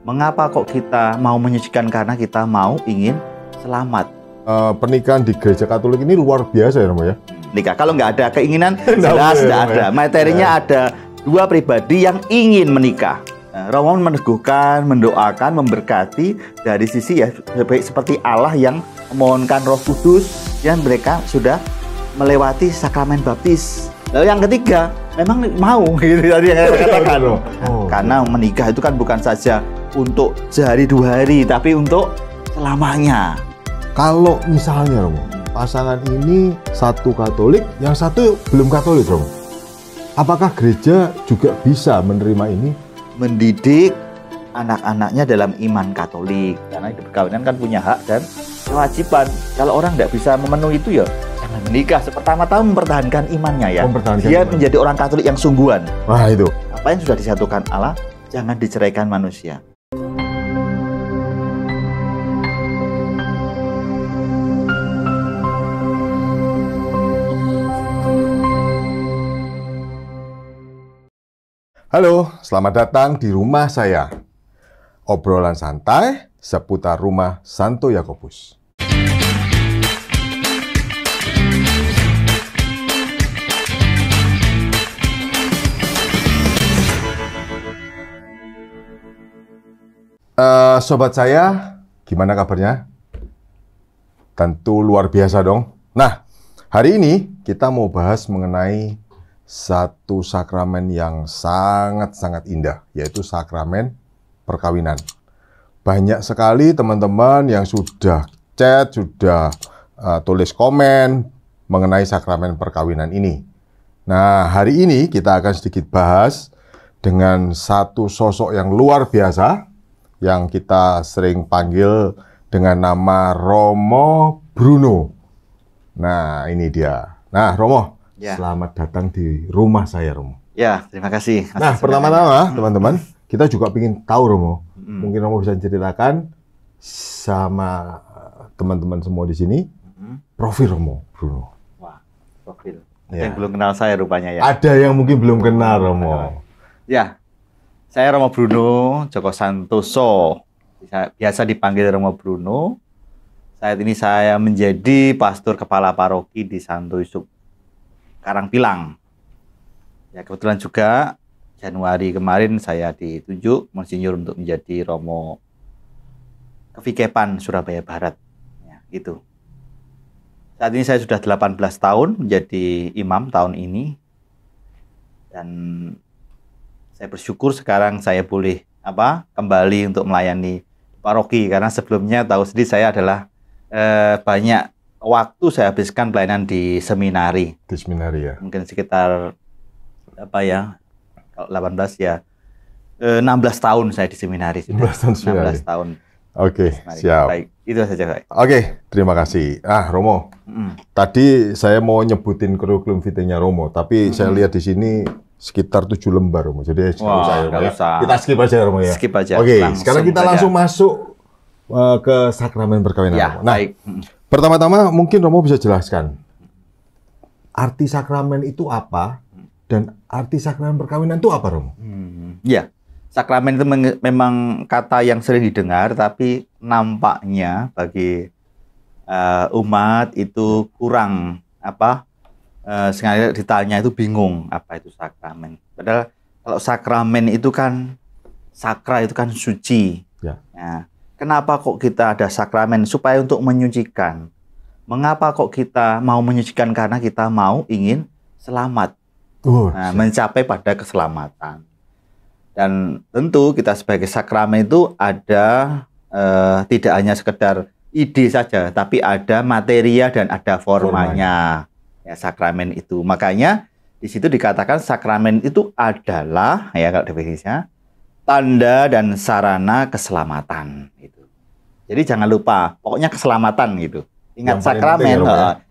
Mengapa kok kita mau menyucikan? Karena kita ingin selamat. Pernikahan di gereja Katolik ini luar biasa ya Romo ya. Nikah kalau nggak ada keinginan jelas tidak ada. Materinya ada dua pribadi yang ingin menikah. Romo meneguhkan, mendoakan, memberkati dari sisi ya seperti Allah yang memohonkan Roh Kudus dan mereka sudah melewati sakramen baptis. Lalu yang ketiga memang mau gitu tadi yang saya katakan. Karena menikah itu kan bukan saja untuk sehari dua hari tapi untuk selamanya. Kalau misalnya Romo, pasangan ini satu Katolik, yang satu belum Katolik Romo, apakah gereja juga bisa menerima ini? Mendidik anak-anaknya dalam iman Katolik, karena perkawinan kan punya hak dan kewajiban. Kalau orang tidak bisa memenuhi itu ya jangan menikah. Pertama-tama mempertahankan imannya ya. Dia menjadi orang Katolik yang sungguhan. Wah itu. Apa yang sudah disatukan Allah jangan diceraikan manusia. Halo, selamat datang di rumah saya. Obrolan santai seputar rumah Santo Yakobus. Sobat saya, gimana kabarnya? Tentu luar biasa dong. Nah, hari ini kita mau bahas mengenai satu sakramen yang sangat-sangat indah, yaitu sakramen perkawinan. Banyak sekali teman-teman yang sudah chat, sudah tulis komen mengenai sakramen perkawinan ini. Nah, hari ini kita akan sedikit bahas dengan satu sosok yang luar biasa, yang kita sering panggil dengan nama Romo Bruno. Nah, ini dia. Nah, Romo. Ya. Selamat datang di rumah saya, Romo. Ya, terima kasih. Nah, pertama-tama, teman-teman, kita juga ingin tahu, Romo. Mungkin Romo bisa ceritakan sama teman-teman semua di sini, profil Romo Bruno. Wah, profil. Yang belum kenal saya rupanya ya. Ada yang mungkin belum kenal, Romo. Ya, saya Romo Bruno Joko Santoso. Biasa dipanggil Romo Bruno. Saat ini saya menjadi pastor kepala paroki di Santo Yusuf Karangpilang. Ya, kebetulan juga Januari kemarin saya ditunjuk Monsinyur untuk menjadi Romo Kevikepan Surabaya Barat. Ya, gitu. Saat ini saya sudah 18 tahun menjadi imam tahun ini. Dan saya bersyukur sekarang saya boleh kembali untuk melayani paroki, karena sebelumnya tahu sendiri saya adalah banyak waktu saya habiskan pelayanan di seminari. Di seminari ya. Mungkin sekitar kalau 18 ya 16 tahun saya di seminari. 16 tahun. Oke, siap. Baik, itu saja, Pak. Oke, terima kasih. Romo. Tadi saya mau nyebutin kurikulum vitae-nya Romo, tapi saya lihat di sini sekitar 7 lembar, Romo. Jadi nggak usah. Kita skip aja, Romo ya. Skip aja. Oke, sekarang kita langsung masuk ke sakramen perkawinan. Ya, Romo. Nah, baik. Pertama-tama mungkin Romo bisa jelaskan arti sakramen itu apa dan arti sakramen perkawinan itu apa, Romo? Ya, sakramen itu memang kata yang sering didengar, tapi nampaknya bagi umat itu kurang sekali ditanya itu bingung apa itu sakramen. Padahal kalau sakramen itu kan sakra itu kan suci. Ya. Nah, kenapa kok kita ada sakramen? Supaya untuk menyucikan. Mengapa kok kita mau menyucikan? Karena kita ingin selamat. Mencapai pada keselamatan. Dan tentu kita sebagai sakramen itu ada tidak hanya sekedar ide saja, tapi ada materia dan ada formanya. Ya, sakramen itu. Makanya di situ dikatakan sakramen itu adalah, ya kalau definisinya, tanda dan sarana keselamatan. Gitu. Jadi jangan lupa, pokoknya keselamatan gitu. Ingat sakramen,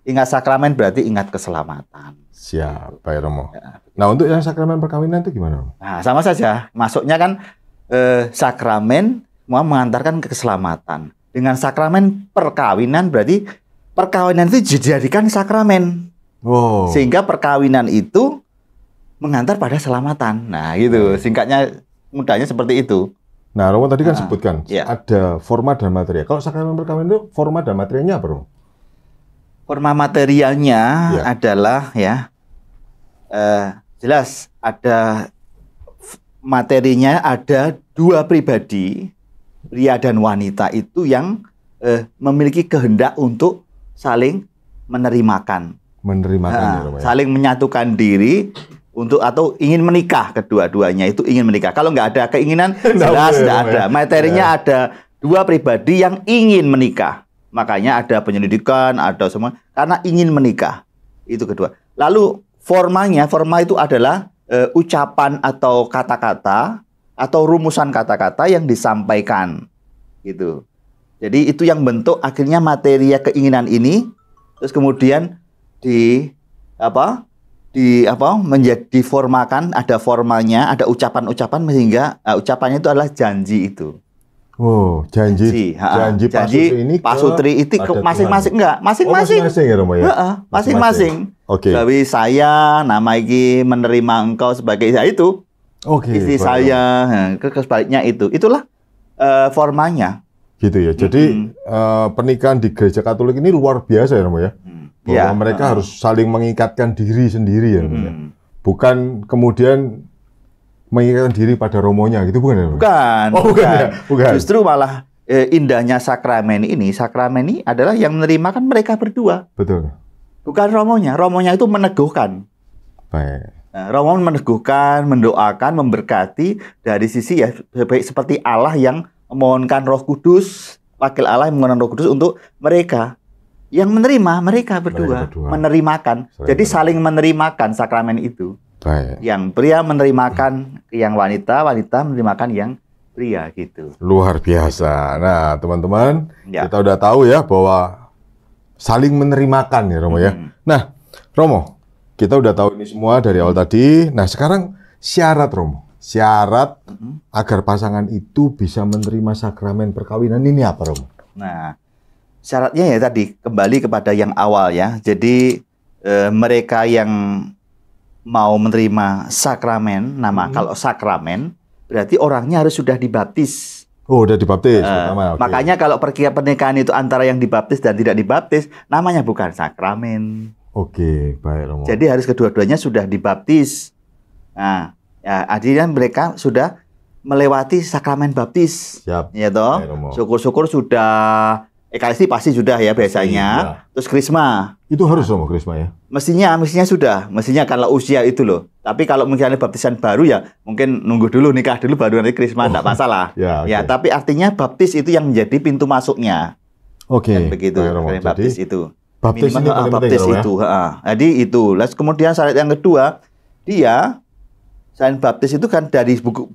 ingat sakramen berarti ingat keselamatan. Siap, Pak Romo. Ya. Nah, untuk yang sakramen perkawinan itu gimana, Romo? Nah, sama saja. Masuknya kan sakramen mau mengantarkan ke keselamatan. Dengan sakramen perkawinan berarti perkawinan itu dijadikan sakramen. Wow. Sehingga perkawinan itu mengantar pada keselamatan. Nah, gitu. Singkatnya, mudahnya seperti itu. Nah, Romo tadi kan sebutkan ya. ada forma dan material. Kalau sakramen perkawinan itu forma dan materialnya apa, Romo? Forma materialnya adalah jelas ada materinya, ada dua pribadi, pria dan wanita itu yang memiliki kehendak untuk saling menerimakan. Saling menyatukan diri untuk atau ingin menikah, kedua-duanya itu ingin menikah. Kalau nggak ada keinginan, jelas nggak ada. Materinya ada dua pribadi yang ingin menikah. Makanya ada penyelidikan, ada semua karena ingin menikah. Itu kedua. Lalu forma itu adalah ucapan atau kata-kata atau rumusan kata-kata yang disampaikan. Gitu. Jadi itu yang bentuk akhirnya materi keinginan ini, terus kemudian menjadi formakan, ada formanya, ada ucapan-ucapan sehingga ucapannya itu adalah janji itu. Oh, janji pasutri itu masing-masing enggak? Masing-masing ya, Romo ya. Masing-masing. Oke. Gawi saya nama iki menerima engkau sebagai itu. Oke. Istri saya, sebaliknya itu. Itulah formanya. Gitu ya. Jadi pernikahan di gereja Katolik ini luar biasa ya, Romo ya. Bahwa mereka harus saling mengikatkan diri sendiri ya, bukan kemudian mengikatkan diri pada romonya gitu, bukan ya? Bukan. Justru malah indahnya sakramen ini adalah yang menerima kan mereka berdua. Betul. Bukan romonya. Romonya itu meneguhkan. Baik. Nah, romo meneguhkan, mendoakan, memberkati dari sisi seperti Allah yang memohonkan Roh Kudus, wakil Allah yang memohonkan Roh Kudus untuk mereka. Yang menerima mereka berdua menerimakan. Jadi saling menerimakan sakramen itu. Baik. Yang pria menerimakan yang wanita, wanita menerimakan yang pria gitu. Luar biasa. Nah, teman-teman, kita udah tahu ya bahwa saling menerimakan ya, Romo ya. Nah, Romo, kita udah tahu ini semua dari awal tadi. Nah, sekarang syarat, Romo. Syarat agar pasangan itu bisa menerima sakramen perkawinan ini apa, Romo? Nah, syaratnya ya tadi kembali kepada yang awal ya. Jadi mereka yang mau menerima sakramen, kalau sakramen berarti orangnya harus sudah dibaptis. Oh, udah dibaptis. Makanya kalau pernikahan itu antara yang dibaptis dan tidak dibaptis, namanya bukan sakramen. Oke, baik, Romo. Jadi harus kedua-duanya sudah dibaptis. Nah, ya artinya mereka sudah melewati sakramen baptis. Siap. Ya toh? Syukur-syukur sudah Ekaristi pasti sudah ya biasanya. Terus krisma. Itu harus, Romo, krisma ya? Mestinya sudah. Mestinya kalau usia itu loh. Tapi kalau misalnya baptisan baru ya mungkin nunggu dulu, nikah dulu baru nanti krisma, enggak masalah. Ya, tapi artinya baptis itu yang menjadi pintu masuknya. Oke. Begitu. Baptis itu. Baptis ini baptis itu. Jadi itu. Lalu kemudian syarat yang kedua, selain baptis itu kan dari buku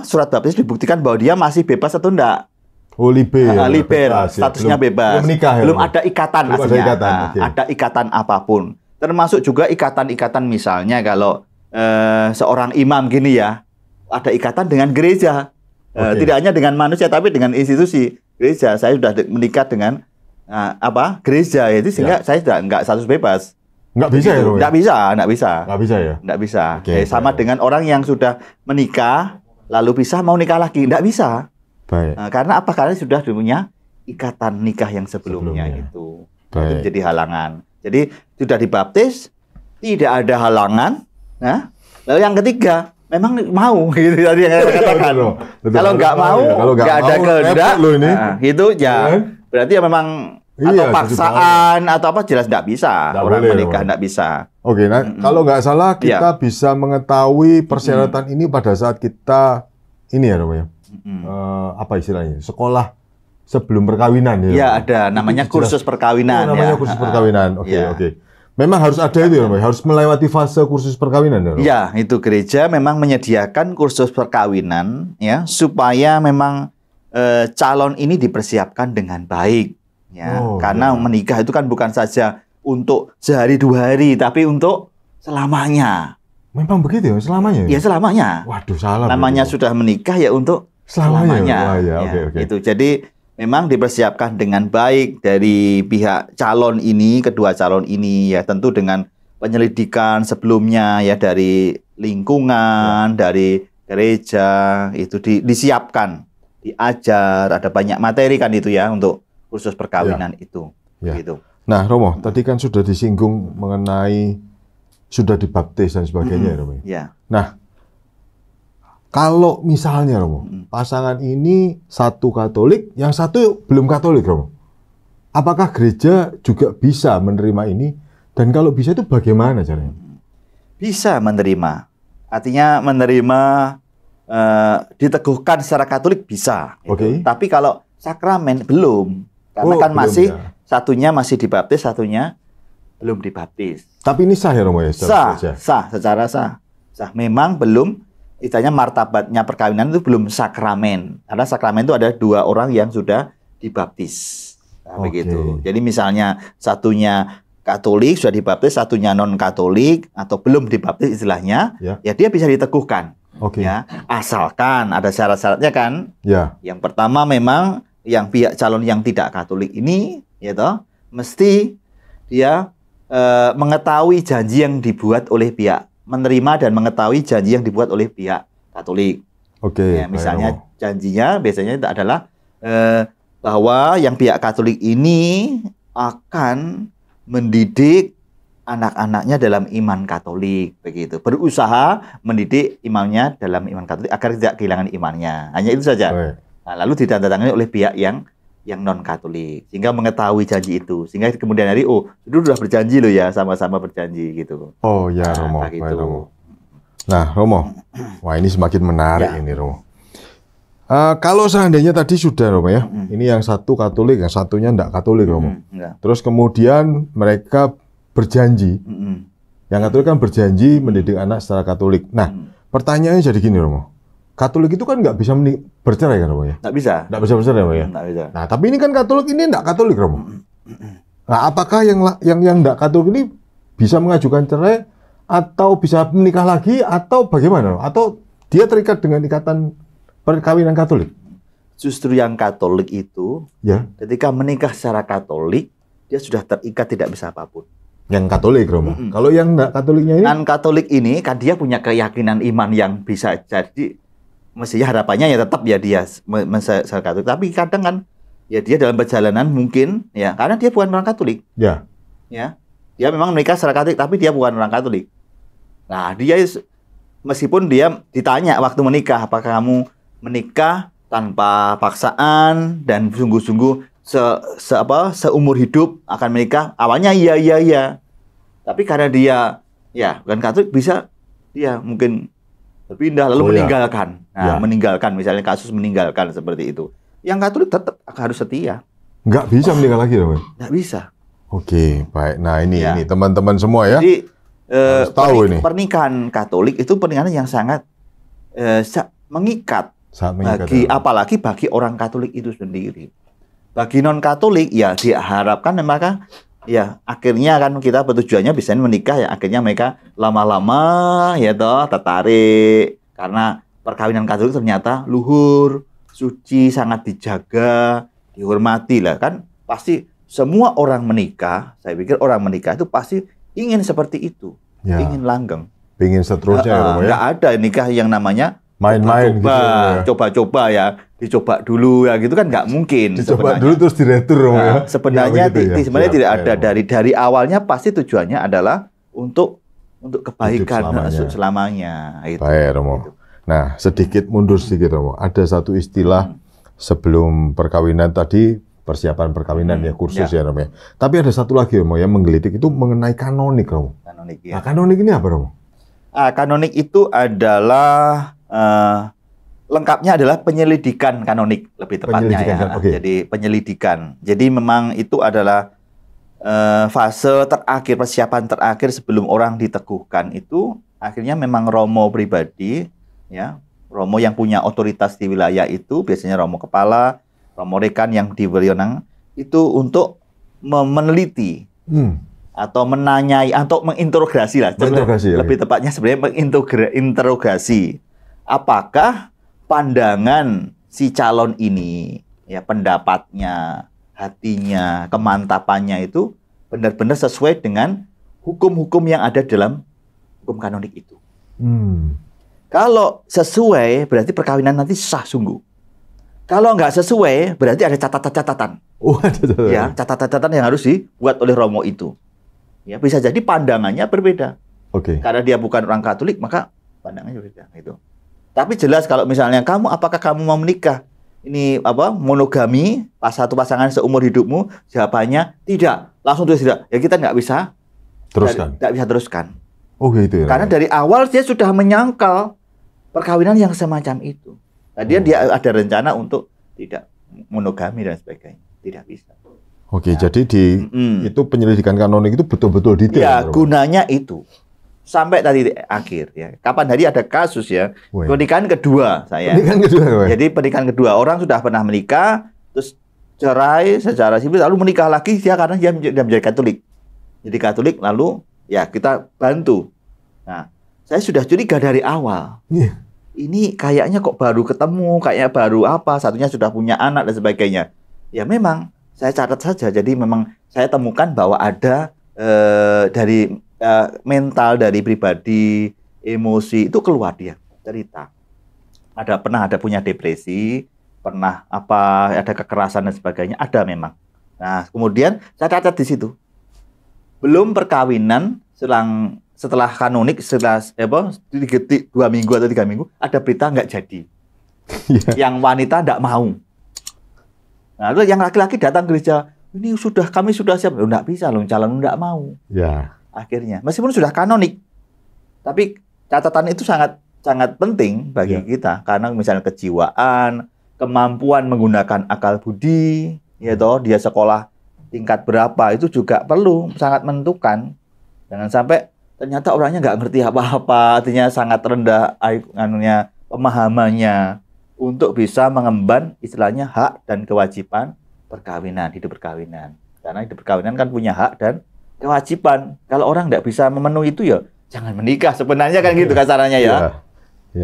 surat baptis dibuktikan bahwa dia masih bebas atau enggak. Oh, liber, statusnya bebas. Belum menikah, belum ada ikatan aslinya. Ada ikatan apapun. Termasuk juga ikatan-ikatan misalnya kalau seorang imam gini ya, ada ikatan dengan gereja. Tidak hanya dengan manusia tapi dengan institusi gereja. Saya sudah menikah dengan gereja itu sehingga saya sudah enggak status bebas. Enggak bisa ya, Romo? Enggak bisa ya? Enggak bisa. Sama dengan orang yang sudah menikah lalu bisa mau nikah lagi, enggak bisa. Baik. Karena apa? Karena sudah punya ikatan nikah yang sebelumnya itu. Itu jadi halangan. Jadi sudah dibaptis, tidak ada halangan. Nah, lalu yang ketiga, memang mau gitu tadi yang saya katakan. Kalau nggak mau, nggak ada kehendak, itu ya berarti ya memang atau paksaan atau apa jelas nggak bisa. Orang menikah nggak bisa. Oke, nah kalau nggak salah kita bisa mengetahui persyaratan ini pada saat kita ini ya, Romo ya. Apa istilahnya? Sekolah sebelum perkawinan ya. Iya, ada namanya kursus perkawinan. Namanya kursus perkawinan. Oke. Memang harus ada itu ya, harus melewati fase kursus perkawinan ya. Iya, itu gereja memang menyediakan kursus perkawinan ya supaya memang calon ini dipersiapkan dengan baik ya. Karena menikah itu kan bukan saja untuk sehari dua hari tapi untuk selamanya. Memang begitu ya, selamanya? Ya, selamanya. Waduh, salah. Namanya sudah menikah ya untuk selamanya. Oke. Itu. Jadi memang dipersiapkan dengan baik dari pihak calon ini, kedua calon ini ya tentu dengan penyelidikan sebelumnya ya dari lingkungan, dari gereja itu disiapkan, diajar, ada banyak materi kan itu ya untuk kursus perkawinan itu. Ya. Gitu. Nah, Romo, tadi kan sudah disinggung mengenai sudah dibaptis dan sebagainya, Romo. Ya. Nah, kalau misalnya, Romo, pasangan ini satu Katolik, yang satu belum Katolik, Romo. Apakah gereja juga bisa menerima ini? Dan kalau bisa itu bagaimana caranya? Bisa menerima. Artinya menerima diteguhkan secara Katolik bisa. Oke. Tapi kalau sakramen belum. Karena kan belum, masih ya. satunya masih dibaptis, satunya belum dibaptis. Tapi ini sah ya, Romo ya? Secara sah. Memang belum, istilahnya martabatnya perkawinan itu belum sakramen. Karena sakramen itu ada 2 orang yang sudah dibaptis. Nah, begitu. Jadi misalnya satunya Katolik sudah dibaptis, satunya non Katolik atau belum dibaptis istilahnya, ya dia bisa diteguhkan. Ya, asalkan ada syarat-syaratnya kan. Ya. Yang pertama memang yang pihak calon yang tidak Katolik ini, ya toh, mesti dia mengetahui janji yang dibuat oleh pihak menerima dan mengetahui janji yang dibuat oleh pihak Katolik. Ya, misalnya janjinya biasanya itu adalah bahwa yang pihak Katolik ini akan mendidik anak-anaknya dalam iman Katolik, begitu. Berusaha mendidik imannya dalam iman Katolik agar tidak kehilangan imannya. Hanya itu saja. Nah, lalu ditandatangani oleh pihak yang non Katolik, sehingga mengetahui janji itu, sehingga kemudian hari sudah berjanji loh ya, sama-sama berjanji gitu. Oh ya, Romo. Romo. Nah, Romo, wah ini semakin menarik ini, Romo. Kalau seandainya tadi sudah, Romo ya, ini yang satu Katolik, yang satunya enggak Katolik, Romo. Terus kemudian mereka berjanji, yang Katolik kan berjanji mendidik anak secara Katolik. Nah, pertanyaannya jadi gini, Romo. Katolik itu kan nggak bisa bercerai kan, Romo ya? Nggak bisa. Nggak bisa bercerai, Romo ya? Nggak bisa. Nah, tapi ini kan Katolik, ini nggak Katolik, Romo. Nah, apakah yang nggak Katolik ini bisa mengajukan cerai atau bisa menikah lagi atau bagaimana? Atau dia terikat dengan ikatan perkawinan Katolik? Justru yang Katolik itu, ya, ketika menikah secara Katolik, dia sudah terikat tidak bisa apapun. Yang Katolik, Romo. Kalau yang nggak Katoliknya ini? Non Katolik ini kan dia punya keyakinan iman yang bisa jadi, mestinya harapannya ya tetap ya dia secara Katolik. Tapi kadang kan ya dia dalam perjalanan mungkin ya karena dia bukan orang Katolik. Ya. Dia memang menikah secara Katolik tapi dia bukan orang Katolik. Nah, dia meskipun dia ditanya waktu menikah, apakah kamu menikah tanpa paksaan dan sungguh-sungguh seumur hidup akan menikah? Awalnya iya. Tapi karena dia ya bukan Katolik, bisa dia mungkin berpindah lalu meninggalkan. Nah, meninggalkan misalnya kasus meninggalkan seperti itu. Yang Katolik tetap harus setia. Nggak bisa menikah lagi, Romo? Nggak bisa. Oke, baik. Nah, ini teman-teman semua ya. Jadi harus tahu ini. Pernikahan Katolik itu pernikahan yang sangat mengikat. Apalagi bagi orang Katolik itu sendiri. Bagi non Katolik ya diharapkan mereka ya akhirnya kan kita bertujuannya bisa menikah ya akhirnya mereka lama-lama ya toh tertarik karena perkawinan Katolik ternyata luhur, suci, sangat dijaga, dihormati lah kan. Pasti semua orang menikah, saya pikir orang menikah itu pasti ingin seperti itu, ingin langgeng, ingin seterusnya. Nggak ada nikah yang namanya main-main gitu coba-coba ya, dicoba dulu ya gitu kan nggak mungkin. Dicoba dulu terus diretur ya. Sebenarnya sebenarnya tidak ada dari awalnya pasti tujuannya adalah untuk kebaikan selamanya. Itu. Baik, Romo. Gitu. Nah, sedikit mundur sedikit, Romo. Ada satu istilah sebelum perkawinan tadi, persiapan perkawinan ya kursus ya, Romo. Tapi ada satu lagi, Romo, yang menggelitik itu mengenai kanonik, Romo. Kanonik ya. Nah, kanonik ini apa, Romo? Kanonik itu adalah lengkapnya adalah penyelidikan kanonik lebih tepatnya ya. Jadi penyelidikan. Jadi memang itu adalah fase terakhir, persiapan terakhir sebelum orang diteguhkan itu akhirnya memang romo pribadi ya, romo yang punya otoritas di wilayah itu biasanya romo kepala, romo rekan yang diberi wewenang itu untuk meneliti atau menanyai atau menginterogasi lah. Lebih tepatnya sebenarnya menginterogasi. Apakah pandangan si calon ini, ya pendapatnya, hatinya, kemantapannya itu benar-benar sesuai dengan hukum-hukum yang ada dalam hukum kanonik itu. Kalau sesuai, berarti perkawinan nanti sah sungguh. Kalau nggak sesuai, berarti ada catatan-catatan. Oh, ada. Ya, catatan-catatan yang harus dibuat oleh Romo itu. Ya, bisa jadi pandangannya berbeda. Oke. Karena dia bukan orang Katolik, maka pandangannya berbeda. Gitu. Tapi jelas kalau misalnya apakah kamu mau menikah? Ini monogami, satu pasangan seumur hidupmu? Jawabannya tidak. Langsung tulis tidak. Ya kita nggak bisa teruskan. Oh gitu ya. Karena dari awal dia sudah menyangkal perkawinan yang semacam itu. Tadi dia ada rencana untuk tidak monogami dan sebagainya. Tidak bisa. Oke, jadi itu penyelidikan kanonik itu betul-betul detail. Ya, gunanya itu. Sampai tadi akhir ya. Kapan hari ada kasus ya. Pernikahan kedua saya. Pernikahan kedua. Jadi pernikahan kedua, orang sudah pernah menikah, terus cerai secara sipil, lalu menikah lagi dia karena dia menjadi Katolik. Jadi Katolik lalu ya kita bantu. Nah, saya sudah curiga dari awal. Ini kayaknya kok baru ketemu, kayaknya baru satunya sudah punya anak dan sebagainya. Ya memang saya catat saja. Jadi memang saya temukan bahwa ada dari mental, dari pribadi, emosi itu keluar dia cerita. Pernah ada punya depresi, pernah ada kekerasan dan sebagainya, ada memang. Nah, kemudian saya catat di situ. Belum perkawinan setelah kanonik, setelah 2 minggu atau 3 minggu, ada berita nggak jadi. Yang wanita nggak mau. Nah, lalu yang laki-laki datang gereja, kami sudah siap. Nggak bisa loh, calon nggak mau. Ya. Akhirnya, meskipun sudah kanonik, tapi catatan itu sangat penting bagi kita, karena misalnya kejiwaan, kemampuan menggunakan akal budi, dia sekolah tingkat berapa itu juga perlu sangat menentukan. Jangan sampai ternyata orangnya nggak ngerti apa-apa, artinya sangat rendah pemahamannya untuk bisa mengemban istilahnya hak dan kewajiban hidup perkawinan. Karena hidup perkawinan kan punya hak dan kewajiban. Kalau orang nggak bisa memenuhi itu ya jangan menikah. Sebenarnya kan gitu kasarannya ya.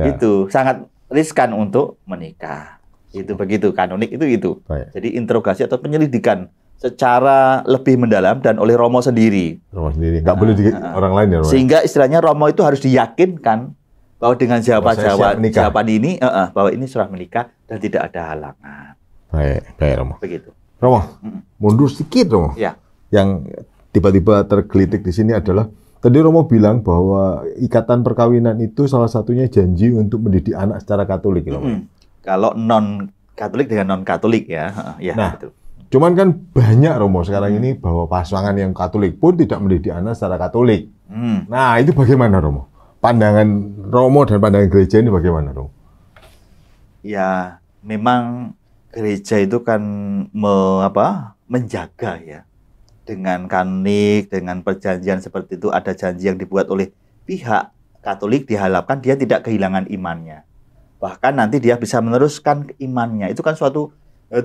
Itu sangat riskan untuk menikah. Itu begitu kanonik itu. Baik. Jadi interogasi atau penyelidikan secara lebih mendalam dan oleh Romo sendiri. Nggak boleh orang lain ya. Romo. Sehingga istilahnya Romo itu harus diyakinkan bahwa dengan jawaban ini bahwa ini sudah menikah dan tidak ada halangan. Baik Romo. Begitu. Romo, mundur sedikit Romo. Ya. Yang tiba-tiba tergelitik di sini adalah tadi Romo bilang bahwa ikatan perkawinan itu salah satunya janji untuk mendidik anak secara Katolik, Romo. Kalau non Katolik dengan non Katolik ya, nah, betul. Cuman kan banyak Romo sekarang ini bahwa pasangan yang Katolik pun tidak mendidik anak secara Katolik. Nah, itu bagaimana Romo? Pandangan Romo dan pandangan gereja ini bagaimana Romo? Ya, memang gereja itu kan menjaga ya. Dengan kanonik, dengan perjanjian seperti itu, ada janji yang dibuat oleh pihak Katolik, diharapkan dia tidak kehilangan imannya. Bahkan nanti dia bisa meneruskan imannya. Itu kan suatu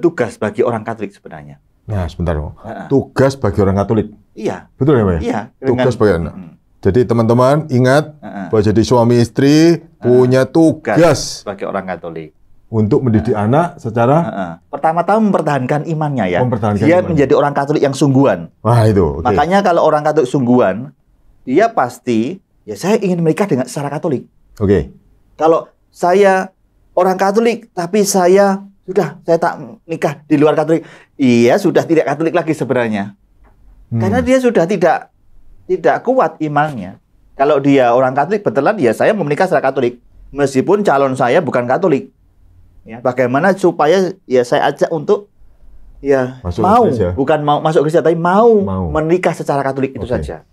tugas bagi orang Katolik sebenarnya. Nah, sebentar, Romo. Tugas bagi orang Katolik. Iya. Betul ya, Pak? Iya. Tugas bagi anak. Jadi teman-teman ingat bahwa jadi suami istri punya tugas bagi orang Katolik. Untuk mendidik anak secara pertama-tama mempertahankan imannya ya. Dia menjadi orang Katolik yang sungguhan. Wah itu. Okay. Makanya kalau orang Katolik sungguhan, dia pasti saya ingin menikah dengan secara Katolik. Oke. Kalau saya orang Katolik tapi saya tak nikah di luar Katolik, sudah tidak Katolik lagi sebenarnya. Karena dia sudah tidak kuat imannya. Kalau dia orang Katolik betulan saya mau menikah secara Katolik, meskipun calon saya bukan Katolik. Ya, bagaimana supaya saya ajak untuk masuk mau gereja. Bukan mau masuk gereja tapi mau menikah secara Katolik itu saja.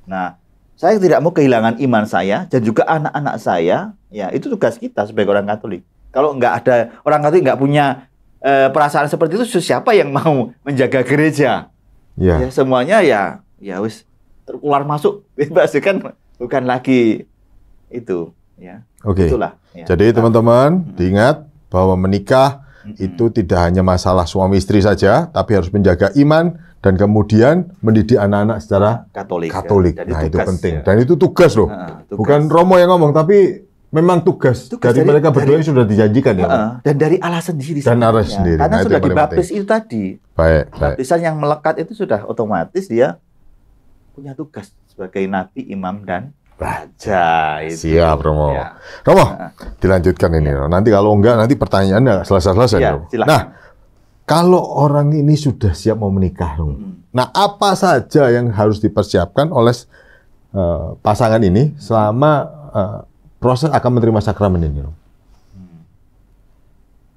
Nah, saya tidak mau kehilangan iman saya dan juga anak-anak saya. Ya, itu tugas kita sebagai orang Katolik. Kalau nggak ada orang Katolik nggak punya perasaan seperti itu, siapa yang mau menjaga gereja? Ya, semuanya wis terkeluar masuk bebas kan, bukan lagi itu. Ya, itulah. Ya. Jadi teman-teman diingat bahwa menikah itu tidak hanya masalah suami istri saja, tapi harus menjaga iman dan kemudian mendidik anak-anak secara Katolik. Ya. Nah, itu penting. Dan itu tugas loh. Bukan Romo yang ngomong, tapi memang tugas dari mereka berdua sudah dijanjikan ya. Dan dari Allah sendiri. Sendiri. Karena sudah dibaptis itu tadi. Baik. Baptisan yang melekat itu sudah otomatis dia punya tugas sebagai nabi, imam, dan raja. Itu. Siap, Romo. Ya. Romo, dilanjutkan ini. Nanti kalau enggak, nanti pertanyaannya nggak selesai-selesai. Ya, Romo. silakan. Nah, kalau orang ini sudah siap mau menikah, Romo. Nah, apa saja yang harus dipersiapkan oleh pasangan ini selama proses akan menerima sakramen ini, Romo?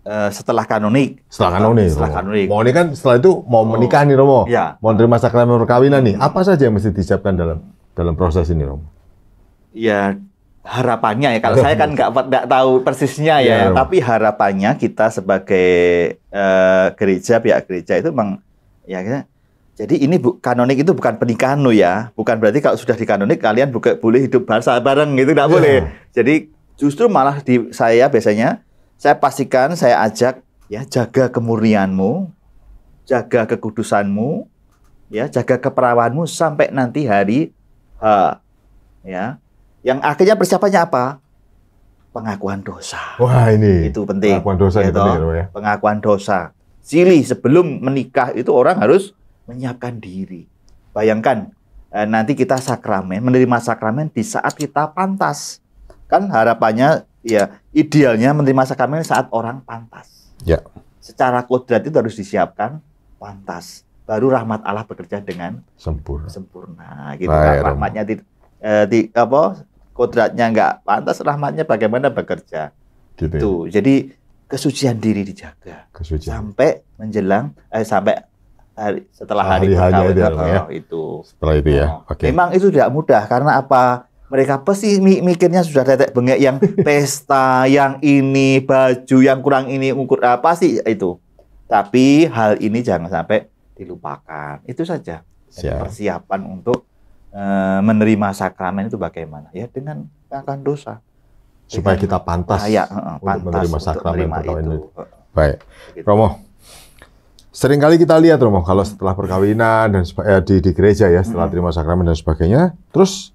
Setelah kanonik. Setelah kanonik. Setelah kanonik. Mau ini kan setelah itu mau menikah nih, Romo. Ya. Mau menerima sakramen perkawinan nih. Apa saja yang mesti disiapkan dalam proses ini, Romo? Ya, harapannya ya. Kalau saya kan nggak tahu persisnya ya. Ya. Tapi harapannya kita sebagai gereja, pihak gereja itu memang ya. Jadi ini kanonik itu bukan pernikahan lo ya. Bukan berarti kalau sudah dikanonik kalian boleh hidup bareng gitu, nggak boleh. Jadi justru malah saya biasanya saya pastikan, saya ajak ya, jaga kemurnianmu, jaga kekudusanmu, ya, jaga keperawanmu sampai nanti hari ya. Yang akhirnya persiapannya apa? Pengakuan dosa. Wah, ini itu penting. Pengakuan dosa ya, itu penting, ya. Pengakuan dosa. Silih sebelum menikah itu orang harus menyiapkan diri. Bayangkan nanti kita sakramen, menerima sakramen di saat kita pantas. Kan harapannya ya idealnya menerima sakramen saat orang pantas. Ya. Secara kodrat itu harus disiapkan pantas. Baru rahmat Allah bekerja dengan sempurna. Gitu kan rahmatnya kodratnya nggak pantas, rahmatnya bagaimana bekerja. Gitu. Jadi kesucian diri dijaga. Sampai menjelang sampai setelah hari perkawinan itu. Setelah itu ya. Okay. Memang itu tidak mudah karena apa? Mereka pasti mikirnya sudah tetek bengek yang pesta, yang ini, baju, yang kurang ini, ukur apa sih itu. Tapi hal ini jangan sampai dilupakan. Itu saja. Persiapan untuk menerima sakramen itu bagaimana? Ya dengan akan dosa. Supaya kita pantas, pantas untuk menerima sakramen perkawinan itu. Baik. Gitu. Romo, seringkali kita lihat, Romo, kalau setelah perkawinan dan di gereja ya, setelah terima sakramen dan sebagainya, terus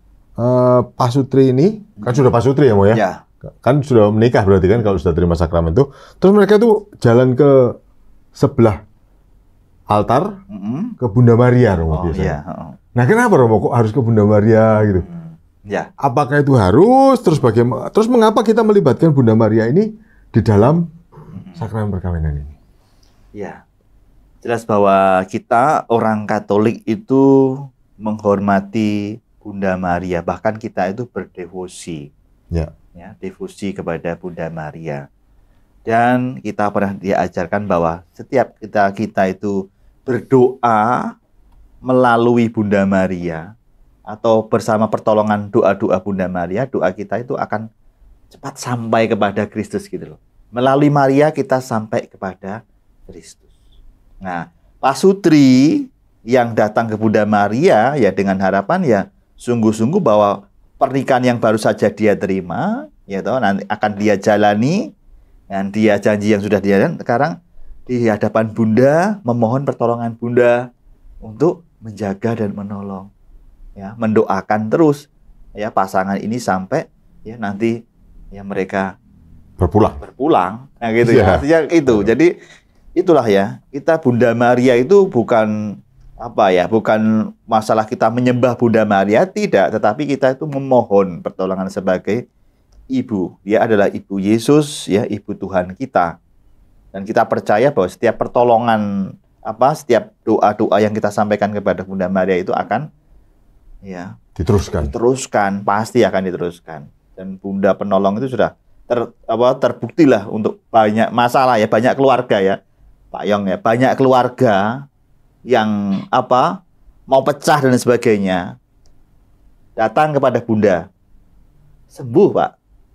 pasutri ini kan sudah pasutri ya, Mo ya? Ya. Kan sudah menikah berarti kan kalau sudah terima sakramen itu. Terus mereka tuh jalan ke sebelah altar ke Bunda Maria, Romo, biasanya. Nah, kenapa, Romo, kok harus ke Bunda Maria gitu? Ya. Apakah itu harus? Terus bagaimana? Terus mengapa kita melibatkan Bunda Maria ini di dalam sakramen perkawinan ini? Ya. Jelas bahwa kita orang Katolik itu menghormati Bunda Maria, bahkan kita itu berdevosi, ya, devosi kepada Bunda Maria. Dan kita pernah diajarkan bahwa setiap kita itu berdoa melalui Bunda Maria atau bersama pertolongan doa-doa Bunda Maria, doa kita itu akan cepat sampai kepada Kristus gitu loh. Melalui Maria kita sampai kepada Kristus. Nah, pasutri yang datang ke Bunda Maria ya dengan harapan ya sungguh-sungguh bahwa pernikahan yang baru saja dia terima, ya toh, nanti akan dia jalani, dan dia janji yang sudah dia jalani, sekarang di hadapan Bunda memohon pertolongan Bunda untuk menjaga dan menolong, ya, mendoakan terus ya pasangan ini sampai ya nanti ya mereka berpulang, nah gitu ya. Artinya itu. Jadi itulah ya, kita Bunda Maria itu bukan apa ya, bukan masalah kita menyembah Bunda Maria, tidak, tetapi kita itu memohon pertolongan sebagai ibu. Dia adalah ibu Yesus, ya, ibu Tuhan kita. Dan kita percaya bahwa setiap pertolongan setiap doa-doa yang kita sampaikan kepada Bunda Maria itu akan ya diteruskan, pasti akan diteruskan. Dan Bunda Penolong itu sudah terbuktilah untuk banyak masalah ya, banyak keluarga ya, Pak Yong ya, banyak keluarga yang mau pecah dan sebagainya datang kepada Bunda, sembuh, Pak.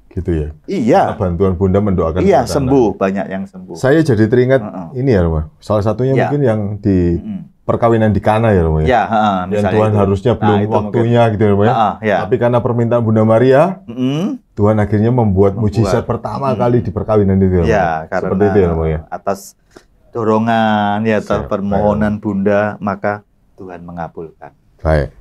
Gitu ya. Iya. Karena bantuan Bunda mendoakan. Iya, sembuh, banyak yang sembuh. Saya jadi teringat ini ya, Romo. Salah satunya mungkin yang di perkawinan di Kana ya, Romo ya. Yang Tuhan itu harusnya belum waktunya mungkin. Gitu ya, Romo ya. Tapi karena permintaan Bunda Maria, Tuhan akhirnya membuat mujizat pertama kali di perkawinan itu. Ya, karena seperti itu ya, Romo ya. Atas dorongan ya atau permohonan Bunda, maka Tuhan mengabulkan. Baik.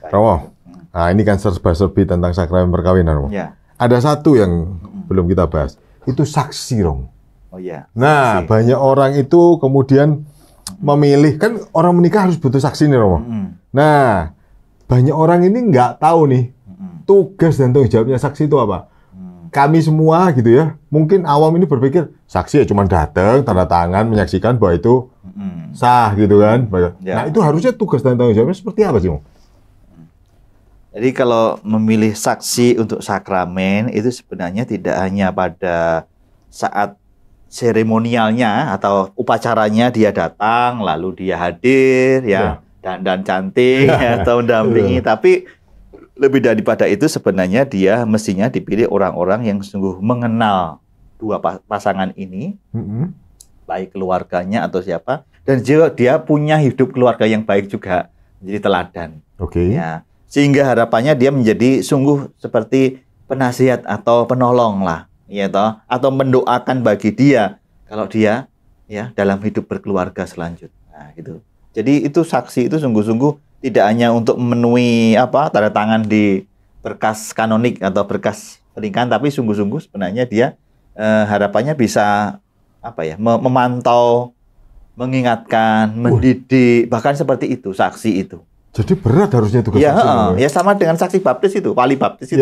Romo, nah ini kan serba-serbi tentang sakramen perkawinan, Romo. Ya. Ada satu yang belum kita bahas, itu saksi, Romo. Oh iya. Nah, banyak orang itu kemudian memilih, kan orang menikah harus butuh saksi nih, Romo. Nah, banyak orang ini nggak tahu nih, tugas dan tanggung jawabnya saksi itu apa? Kami semua gitu ya, mungkin awam ini berpikir saksi ya cuma datang, tanda tangan, menyaksikan bahwa itu sah gitu kan. Ya. Nah itu harusnya tugas dan tanggung jawabnya seperti apa sih, Om? Jadi kalau memilih saksi untuk sakramen itu sebenarnya tidak hanya pada saat seremonialnya atau upacaranya dia datang, lalu dia hadir ya, dan cantik atau mendampingi, tapi lebih daripada itu sebenarnya dia mestinya dipilih orang-orang yang sungguh mengenal dua pasangan ini, baik keluarganya atau siapa, dan dia punya hidup keluarga yang baik juga, jadi teladan. Oke. Ya, sehingga harapannya dia menjadi sungguh seperti penasihat atau penolong lah, ya toh, atau mendoakan bagi dia kalau dia ya dalam hidup berkeluarga selanjutnya. Nah, gitu. Jadi itu saksi itu sungguh-sungguh tidak hanya untuk memenuhi tanda tangan di berkas kanonik atau berkas pernikahan, tapi sungguh-sungguh sebenarnya dia harapannya bisa memantau, mengingatkan, mendidik, bahkan seperti itu saksi itu. Jadi berat harusnya tugas saksi. Ya sama dengan saksi baptis itu, wali baptis itu.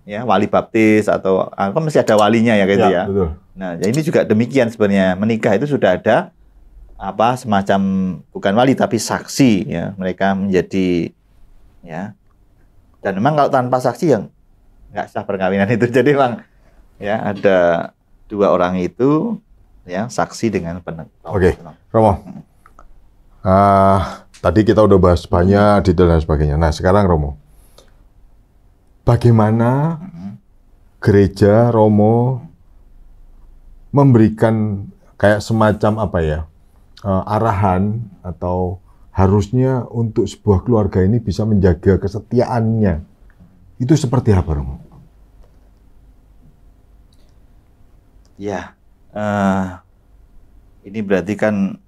Ya, wali baptis atau kan mesti ada walinya ya gitu ya. Betul. Nah, ini juga demikian sebenarnya, menikah itu sudah ada semacam bukan wali tapi saksi ya, mereka menjadi ya, dan memang kalau tanpa saksi yang nggak sah perkawinan itu. Jadi memang ya ada dua orang itu ya, saksi dengan penentu. Oke, Romo. Tadi kita udah bahas banyak detail dan sebagainya. Nah sekarang Romo, bagaimana gereja Romo memberikan kayak semacam arahan atau harusnya untuk sebuah keluarga ini bisa menjaga kesetiaannya. Itu seperti apa, Romo? Ya, ini berarti kan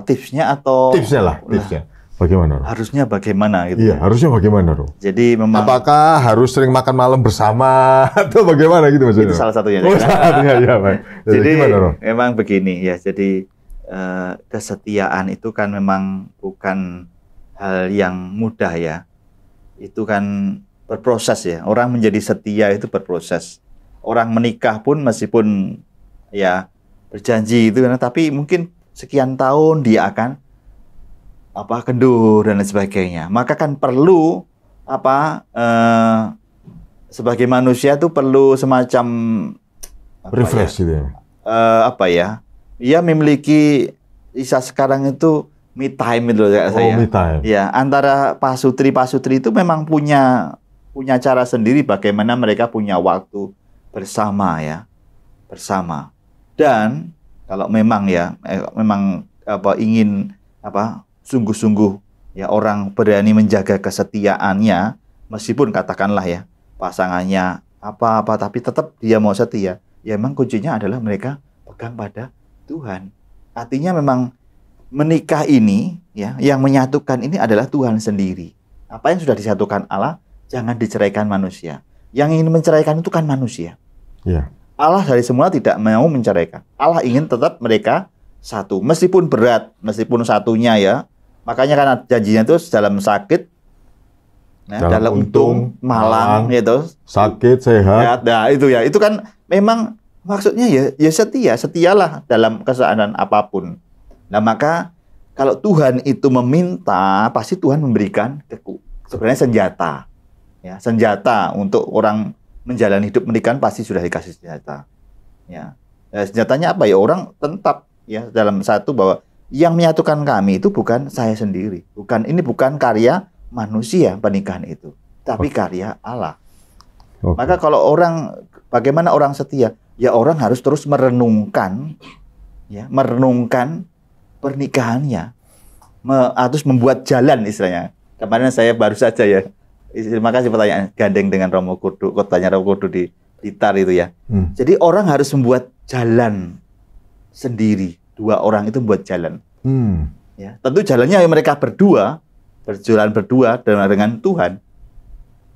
tipsnya atau tipsnya lah, tipsnya. Bagaimana, Romo? Harusnya bagaimana gitu? Iya, harusnya bagaimana, Romo? Jadi memang apakah harus sering makan malam bersama atau bagaimana gitu maksudnya? Itu salah satunya. Ya, Pak. Jadi gimana, Romo? Memang begini ya. Jadi kesetiaan itu kan memang bukan hal yang mudah ya. Itu kan berproses ya. Orang menjadi setia itu berproses. Orang menikah pun meskipun ya berjanji itu, tapi mungkin sekian tahun dia akan kendur dan lain sebagainya. Maka kan perlu sebagai manusia itu perlu semacam refresh gitu ya. Ia memiliki sekarang itu me time itu saya. Me time. Ya, antara pasutri itu memang punya cara sendiri bagaimana mereka punya waktu bersama ya. Bersama. Dan kalau memang ingin sungguh-sungguh ya orang berani menjaga kesetiaannya, meskipun katakanlah ya pasangannya tapi tetap dia mau setia, ya memang kuncinya adalah mereka pegang pada Tuhan. Artinya memang menikah ini ya, yang menyatukan ini adalah Tuhan sendiri. Apa yang sudah disatukan Allah jangan diceraikan manusia. Yang ingin menceraikan itu kan manusia. Ya. Allah dari semula tidak mau menceraikan. Allah ingin tetap mereka satu, meskipun berat, meskipun satunya ya. Makanya karena janjinya itu dalam sakit, dalam untung, malang, gitu. Sakit, sehat. Nah, itu ya. Itu kan memang maksudnya ya setialah dalam keadaan apapun. Nah, maka kalau Tuhan itu meminta, pasti Tuhan memberikan sebenarnya senjata. Ya, senjata untuk orang menjalani hidup pernikahan pasti sudah dikasih senjata. Ya. Senjatanya apa ya? Orang tetap ya dalam satu bahwa yang menyatukan kami itu bukan saya sendiri. Ini bukan karya manusia pernikahan itu, tapi karya Allah. Maka kalau bagaimana orang setia? Ya orang harus terus merenungkan pernikahannya, harus membuat jalan istilahnya. Kemarin saya baru saja ya, terima kasih pertanyaan gandeng dengan Romo Kudu, kotanya Romo Kudu di Blitar itu ya. Jadi orang harus membuat jalan sendiri. Dua orang itu membuat jalan. Ya, tentu jalannya mereka berjalan berdua dengan Tuhan.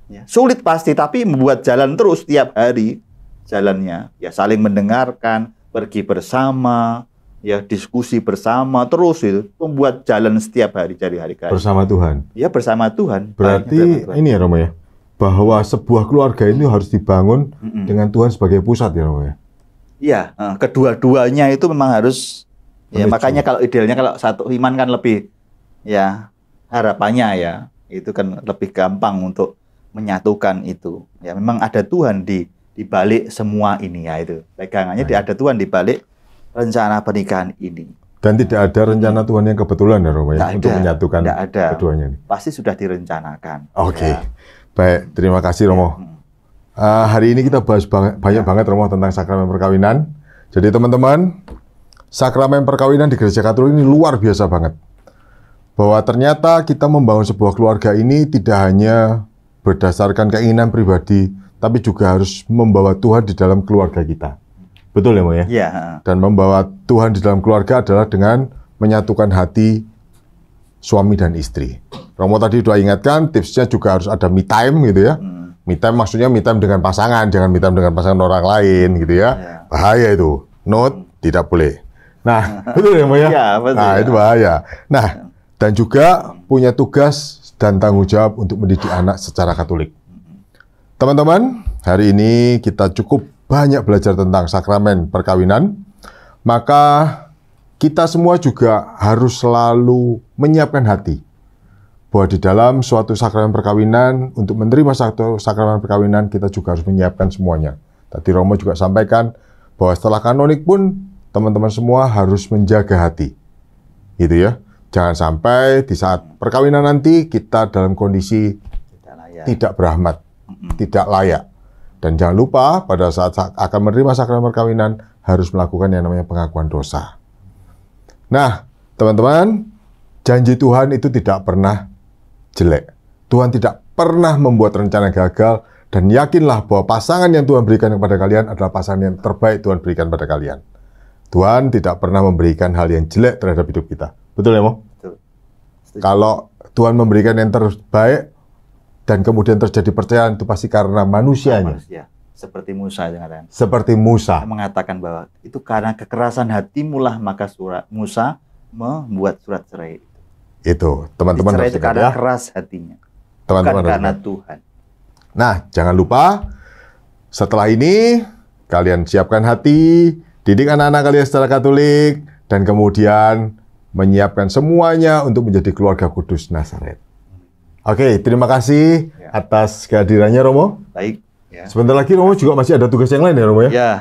Ya, sulit pasti, tapi membuat jalan terus tiap hari jalannya. Ya saling mendengarkan, pergi bersama, ya diskusi bersama terus itu, membuat jalan setiap hari dari hari ke hari. Bersama Tuhan. Ya bersama Tuhan. Berarti ini ya Romo ya, bahwa sebuah keluarga ini harus dibangun dengan Tuhan sebagai pusat ya Romo ya. Iya, kedua-duanya itu memang harus. Ya makanya kalau idealnya kalau satu iman kan lebih, ya harapannya ya itu kan lebih gampang untuk menyatukan itu. Ya memang ada Tuhan di balik semua ini ya itu. Pegangannya ada Tuhan di balik rencana pernikahan ini. Dan tidak ada rencana Tuhan yang kebetulan ya Romo ya, untuk menyatukan keduanya ini. Pasti sudah direncanakan. Oke. Ya. Baik, terima kasih Romo. Hari ini kita bahas banyak banget Romo tentang sakramen perkawinan. Jadi teman-teman, sakramen perkawinan di Gereja Katolik ini luar biasa banget. Bahwa ternyata kita membangun sebuah keluarga ini tidak hanya berdasarkan keinginan pribadi, tapi juga harus membawa Tuhan di dalam keluarga kita. Betul ya, Mo ya? Iya. Dan membawa Tuhan di dalam keluarga adalah dengan menyatukan hati suami dan istri. Romo tadi sudah ingatkan, tipsnya juga harus ada me time gitu ya. Me time maksudnya me time dengan pasangan, jangan me time dengan pasangan orang lain gitu ya. Bahaya itu. Note, tidak boleh. Nah, betul ya, Mo ya? Iya, betul. Nah, itu bahaya. Nah, dan juga punya tugas dan tanggung jawab untuk mendidik anak secara Katolik. Teman-teman, hari ini kita cukup banyak belajar tentang sakramen perkawinan, maka kita semua juga harus selalu menyiapkan hati bahwa di dalam suatu sakramen perkawinan, untuk menerima satu sakramen perkawinan, kita juga harus menyiapkan semuanya. Tadi Romo juga sampaikan bahwa setelah kanonik pun, teman-teman semua harus menjaga hati. Gitu ya. Jangan sampai di saat perkawinan nanti, kita dalam kondisi tidak berahmat, tidak layak. Dan jangan lupa, pada saat akan menerima sakramen perkawinan, harus melakukan yang namanya pengakuan dosa. Nah, teman-teman, janji Tuhan itu tidak pernah jelek. Tuhan tidak pernah membuat rencana gagal, dan yakinlah bahwa pasangan yang Tuhan berikan kepada kalian adalah pasangan yang terbaik Tuhan berikan pada kalian. Tuhan tidak pernah memberikan hal yang jelek terhadap hidup kita. Betul ya, Mo? Betul. Kalau Tuhan memberikan yang terbaik, dan kemudian terjadi percayaan, itu pasti karena manusianya. Manusia. Seperti Musa yang Seperti Musa. mengatakan bahwa itu karena kekerasan hatimulah maka Musa membuat surat cerai. Itu, teman-teman harus itu ingat karena ya. keras hatinya. Teman-teman Bukan karena harus ingat. Tuhan. Nah, jangan lupa, setelah ini, kalian siapkan hati, didik anak-anak kalian secara Katolik, dan kemudian menyiapkan semuanya untuk menjadi keluarga kudus Nazaret. Oke, terima kasih atas kehadirannya Romo. Baik. Ya. Sebentar lagi Romo juga masih ada tugas yang lain ya Romo ya? Ya.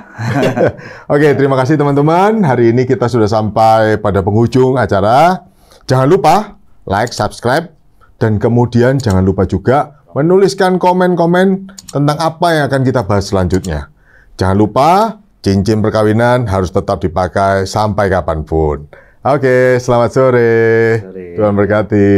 Oke, terima kasih teman-teman. Hari ini kita sudah sampai pada penghujung acara. Jangan lupa like, subscribe, dan kemudian jangan lupa juga menuliskan komen-komen tentang apa yang akan kita bahas selanjutnya. Jangan lupa, cincin perkawinan harus tetap dipakai sampai kapanpun. Oke, selamat sore. Sore. Tuhan berkati.